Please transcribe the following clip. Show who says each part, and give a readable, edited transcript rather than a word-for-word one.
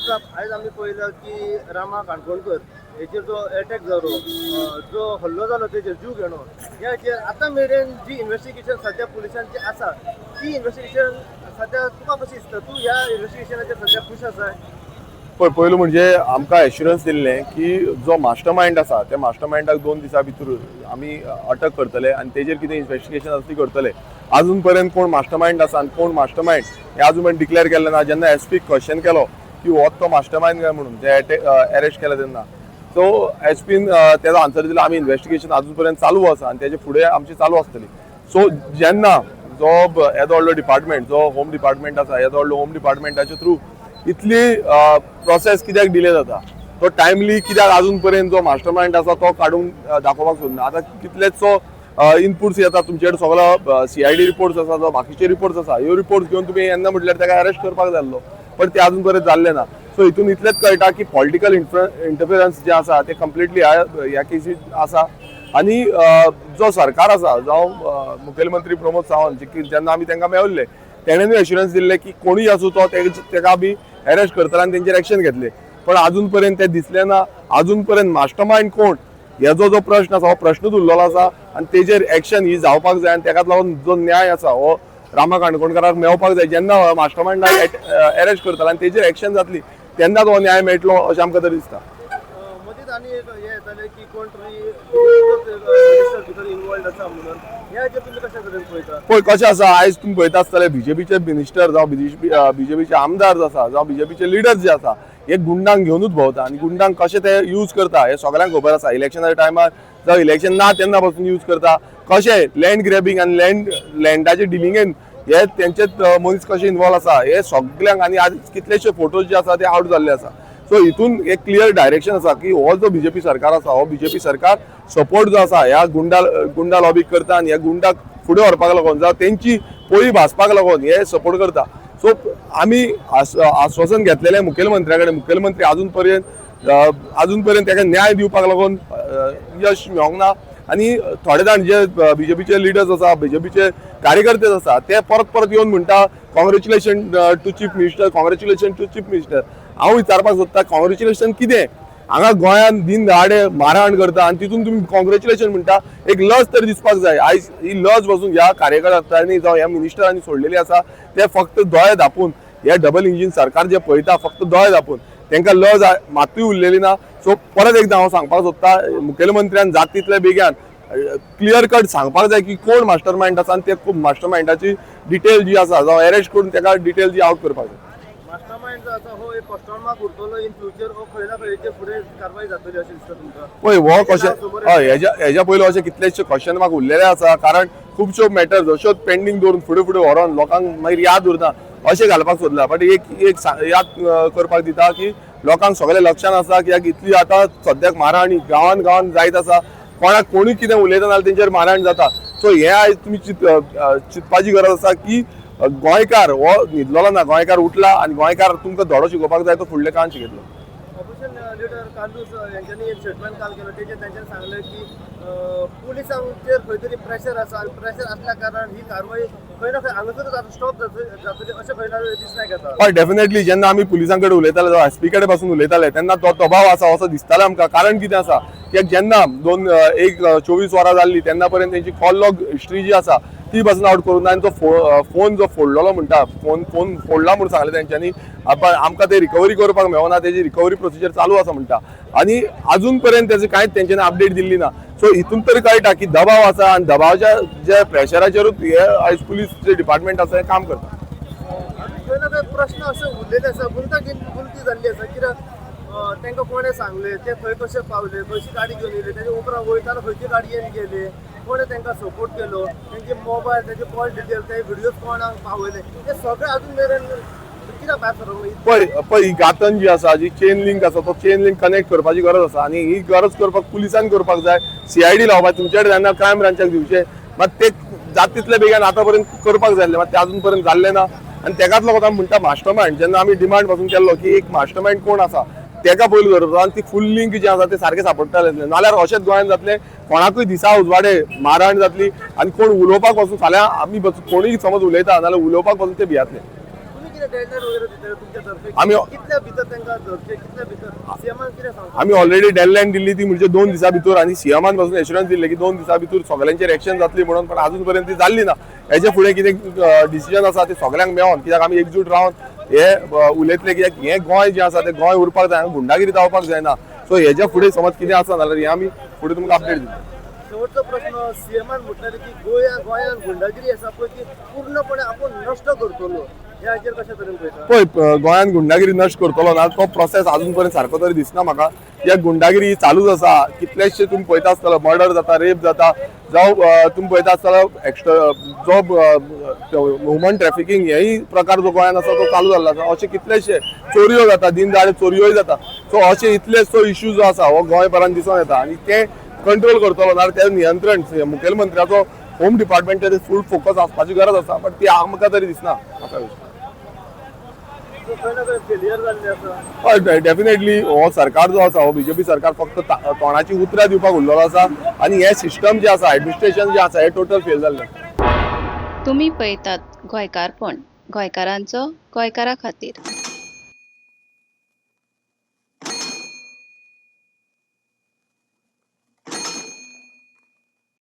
Speaker 1: आयज आमी पळयला की रामा काणकोणकर हेचेर जो अटॅक जालो, जो हल्लो जालो तेचेर जीव घेणो, ह्याचेर आतां मेरेन जी इन्व्हेस्टिगेशन सध्या पुलिसांची आसा ती इन्व्हेस्टिगेशन सध्या तुका कशी दिसता? तूं ह्या इन्व्हेस्टिगेशनाचेर सध्या खुश आसा?
Speaker 2: पयलो म्हणजे आमकां एश्युरन्स दिल्लें की जो मास्टर माइंड आसा त्या मास्टर माइंडाक 2 दिसां भितर आमी अटक करतले आनी तेजेर कितें इन्व्हेस्टिगेशन आसा ती करतले. अजून पर्यंत कोण मास्टर माइंड आसा आनी कोण मास्टर माइंड हे अजून पर्यंत डिक्लेअर केल्लें ना. जेन्ना एसपी क्वेश्चन केलो की होच तो मास्टर माइंड काय म्हणून जे अरेस्ट केला तेन्ना, सो एसपीन तेजो आन्सर दिलो आमी इन्व्हेस्टिगेशन अजून पर्यंत चालू आसा आनी तेजे फुडें आमची चालू आसतली. सो जेन्ना जो येदो व्हडलो डिपार्टमेंट जो होम डिपार्टमेंट आसा, येदो व्हडलो होम डिपार्टमेंटाच्या थ्रू इतली प्रोसेस कित्याक डिले जाता, तो टायमली कित्याक अजून पर्यंत जो मास्टर माइंड आसा तो काडून दाखोवपाक सोदना. आतां कितलेचो इनपुट्स येता तुमचे सगळो सीआयडी रिपोर्ट्स आसा, जो बाकीचे रिपोर्ट्स आसा, ह्यो रिपोर्ट्स घेवन तुमी येन्ना म्हटल्यार ताका अरेस्ट करपाक जाय आसलो, पण ते अजून पर्यंत जाल्लें ना. सो हितून इतलेंच कळटा की पॉलिटिकल इंटरफिरन्स जे आसा ते कंप्लिटली ह्या केसीत आसा. आनी जो सरकार आसा, जावं मुखेलमंत्री प्रमोद सावंत जेन्ना आमी तांकां मेळिल्ले तेणेनूय एश्युरन्स दिल्ले की कोणूय आसूं तो ताका आमी अरेस्ट करतले आनी तेंचेर एक्शन घेतले. पण अजून पर्यंत ते दिसलें ना. अजून पर्यंत मास्टर माइंड कोण हेजो जो प्रश्न आसा हो प्रश्नूच उरलेलो आसा आनी तेजेर एक्शन ही जावपाक जाय आनी ताकाच लागून जो न्याय आसा हो रामा काणकोणकाराक मेळपाक जाय. जेन्ना मास्टर माइंडाक अरेस्ट करतले आनी तेजेर एक्शन जातली तेन्ना तो न्याय मेळटलो अशें आमकां तरी दिसता.
Speaker 1: मदींच आनी एक हें येतालें की कोण तरी इनवॉल्ड आसा म्हणून, ह्या हाचेर तुमी कशे तरेन पळयता?
Speaker 2: पळय कशें आसा, आयज तुमी पळयता आसतले बीजेपीचे मिनिस्टर जावं बीजेपीचे आमदार आसा जावं बीजेपीचे लिडर्स जे आसा हे गुंडांक घेवनूच भोंवता आनी गुंडांक कशें ते यूज करता हे सगळ्यांक खबर आसा. इलेक्शनाच्या टायमार जावं इलेक्शन ना तेन्ना पासून यूज करता. कशें लँड ग्रॅबिंग आनी लँडाचे डिलिंगेन हे तेंचेच मनीस कशे इनवॉल्व आसा हे सगळ्यांक, आनी आज कितलेशे फोटोज जे आसा ते आउट जाल्ले आसा. सो हितून एक क्लियर डायरेक्शन आसा की हो जो बीजेपी सरकार आसा हो बीजेपी सरकार सपोर्ट जो आसा ह्या गुंडा लॉबीक करता आनी ह्या गुंडाक फुडें व्हरपाक लागून जावं तेंची पोळी भाजपाक लागून हे सपोर्ट करता. सो आमी आश्वासन घेतलेलें मुखेलमंत्र्या कडेन. मुखेलमंत्री अजून पर्यंत ताका न्याय दिवपाक लागून यश मेळोंक ना. आनी थोडे जाण जे बीजेपीचे लिडर्स आसा, बीजेपीचे कार्यकर्ते आसा ते परत येवन म्हणटा congratulation to chief minister, congratulation to chief minister. हांव विचारपाक सोदता कॉंग्रॅच्युलेशन कितें? हांगा गोंयांत दिन दहाडे मारहाण करता आनी तितून तुमी कॉंग्रॅच्युलेशन म्हणटा. एक लज तरी दिसपाक जाय. आयज ही लज पासून ह्या कार्यकर्त्यांनी जावं ह्या मिनिस्टरांनी सोडलेली आसा. ते फक्त दोळे धापून हे डबल इंजीन सरकार जे पळयता फक्त दोळे धापून तांकां लज मातूय उरलेली ना. सो परत एकदां हांव सांगपाक सोदता मुखेलमंत्र्यान जाता तितले बेगीन क्लियर कट सांगपाक जाय की कोण मास्टर माइंड आसा आनी ते मास्टर माइंडाची डिटेल जी आसा जावं अरेस्ट करून ताका डिटेल जी आउट करपाक जाय.
Speaker 1: मास्टर माइंड जो आसा हो एक क्वेश्चन उरतलो इन फ्युचर, हो खंय ना खंयचे फुडें कारवाय जातली अशें दिसता तुमकां?
Speaker 2: पळय हो कशें हय हेज्या पयलीं अशें कितलेशे क्वेश्चन मार्क उरलेले आसा, कारण खुबश्यो मॅटर्स अश्योच पेंडींग दवरून फुडें व्हरोन लोकांक मागीर याद उरना अशें घालपाक सोदला. बट एक याद करपाक दिता की लोकांक सगळे लक्षांत आसा कित्याक इतली आतां सद्याक मारहाणी गांवान जायत आसा. कोणूय कितें उलयता जाल्यार तेंचेर मारहाण जाता. सो हे आयज तुमी चिंतपाची गरज आसा की गोंयकार हो न्हिदलेलो ना, गोंयकार उठला आनी गोंयकार तुमकां धडो शिकोवपाक जाय तो फुडले काळान शिकयतलो.
Speaker 1: ऑपोजिशन लिडर कालूस यांच्यानी एक स्टेटमेंट काल केलं, तेजेर तेंच्यांनी सांगलें की पुलिसांचेर खंय तरी प्रेशर आसा आनी प्रेशर आसल्या कारणान ही कारवाय खंय ना खंय हांगासरूच आतां स्टॉप जातली अशें खंय ना दिसना येता.
Speaker 2: हय डेफिनेटली जेन्ना आमी पुलिसां कडेन उलयताले जावं एसपी कडेन पासून उलयताले तेन्ना तो दबाव आसा असो दिसतालो आमकां. कारण कितें आसा कित्याक जेन्ना 24 वरां जाल्ली तेन्ना पर्यंत तेंची कॉल लॉग हिस्ट्री जी आसा ती पासून आउट करून आनी तो फोन जो फोडलेलो म्हणटा फोन फोडला म्हणून सांगलें तेंच्यांनी. आमकां ते रिकवरी करपाक मेळना, तेजी रिकवरी प्रोसिजर चालू आसा म्हणटा आनी अजून पर्यंत तेजी कांयच तेंच्यांनी अपडेट दिल्ली ना. सो हितून तरी कळटा की दबाव आसा आनी दबावाच्या जे प्रेशराचेरूच हे आयज पुलीस जे डिपार्टमेंट आसा हें काम करता.
Speaker 1: खंय ना खंय प्रश्न अशे उरलेले आसा, गुंती जाल्ली आसा. कित्याक तांकां कोणें सांगलें, ते खंय कशे पावले, खंयची गाडी घेवन येयले, तेजे उपरांत वयताना खंयची गाडयेन गेले, कोणें तांकां सपोर्ट केलो, तेंचे मोबायल, तेंचे कॉल डिटेल, ते व्हिडियोज कोणाक पावयले, हे सगळें अजून मेरेन कित्याक भायर सरलो?
Speaker 2: पळय ही गातन जी आसा, जी चेन लिंक आसा तो चेन लिंक कनेक्ट करपाची गरज आसा आनी ही गरज करपाक पुलिसान करपाक जाय, सीआयडी लावपाक तुमचे कडेन जेन्ना क्रायम ब्रांचाक दिवचे. मात ते जाता तितले बेगीन आतां पर्यंत करपाक जाय आसलें, मात ते अजून पर्यंत जाल्लें ना. आनी तेकाच लागून आमी म्हणटा मास्टर माइंड. जेन्ना आमी डिमांड पासून केल्लो की एक मास्टर माइंड कोण आसा तेका पयलीं धरता आनी ती फूल लिंक जी आसा ते सारकें सापडटालें. नाल्यार अशेंच गोंयांत जातलें कोणाकूय दिसा उजवाडे मारहाण जातली आनी कोण उलोवपाक पासून फाल्यां आमी कोणूय समज उलयता नाल्यार उलोवपाक पासून ते भियातले.
Speaker 1: कितें डेडलायन वगैरे दितले तुमच्या तर्फे
Speaker 2: आमी
Speaker 1: कितल्या भितर तांकां धरचे कितल्या भितर सीएमान कितें सांगता
Speaker 2: आमी ऑलरेडी डेडलायन दिल्ली ती म्हणजे 2 दिसां भितर आनी सीएमान पासून एश्युरन्स दिल्ले की 2 दिसां भितर सगळ्यांचेर एक्शन जातली म्हणून, पण अजून पर्यंत ती जाल्ली ना. हेचे फुडें कितें डिसिजन आसा ते सगळ्यांक मेळोन, कित्याक आमी एकजूट रावन हे उलयतले, कित्याक हे गोंय जें आसा तें गोंय उरपाक जाय, गुंडागिरी जावपाक जायना. सो हेच्या फुडें समज कितें आसा जाल्यार हे आमी फुडें तुमकां अपडेट दिता.
Speaker 1: शेवटचो प्रश्न सीएमान म्हटल्यार की गोंयान गुंडागिरी आसा पळय ती पूर्णपणे आपूण नश्ट करतलो हे हाचेर कशे तरेन पळयता
Speaker 2: पळय गोंयान गुंडागिरी नश्ट करतलो ना तो प्रोसेस अजून पर्यंत सारको तरी दिसना म्हाका. कित्याक गुंडागिरी ही चालूच आसा. कितलेशे तुम्ही पळयता आसतलो मर्डर जाता, रेप जाता, जावं तुम्ही पळयता आसतलो जो ह्युमन ट्रॅफिकिंग हेय प्रकार जो गोंयान आसा तो चालू जाल्लो आसा. अशे कितलेशे चोरयो जाता, दिन दाडे चोरयोय जाता. सो अशे इतलेच तो इश्यू जो आसा हो गोंयभरान दिसून येता आनी ते कंट्रोल करतलो ना तें नियंत्रण मुखेलमंत्र्याचो होम डिपार्टमेंटाचेर फूल फोकस आसपाची गरज आसा, बट ती आमकां तरी दिसना.
Speaker 1: खंय ना खंय फेलियर जाल्ले आसा.
Speaker 2: हय डेफिनेटली हो सरकार जो आसा हो बीजेपी सरकार फक्त तोंडाची उतरां दिवपाक उरलेलो आसा आनी हे सिस्टम जे आसा एडमिनिस्ट्रेशन जे आसा हे टोटल फेल जाल्लें.
Speaker 3: तुम्ही पळयतात गोंयकारपण, गोंयकारांचो गोंयकारा खातीर.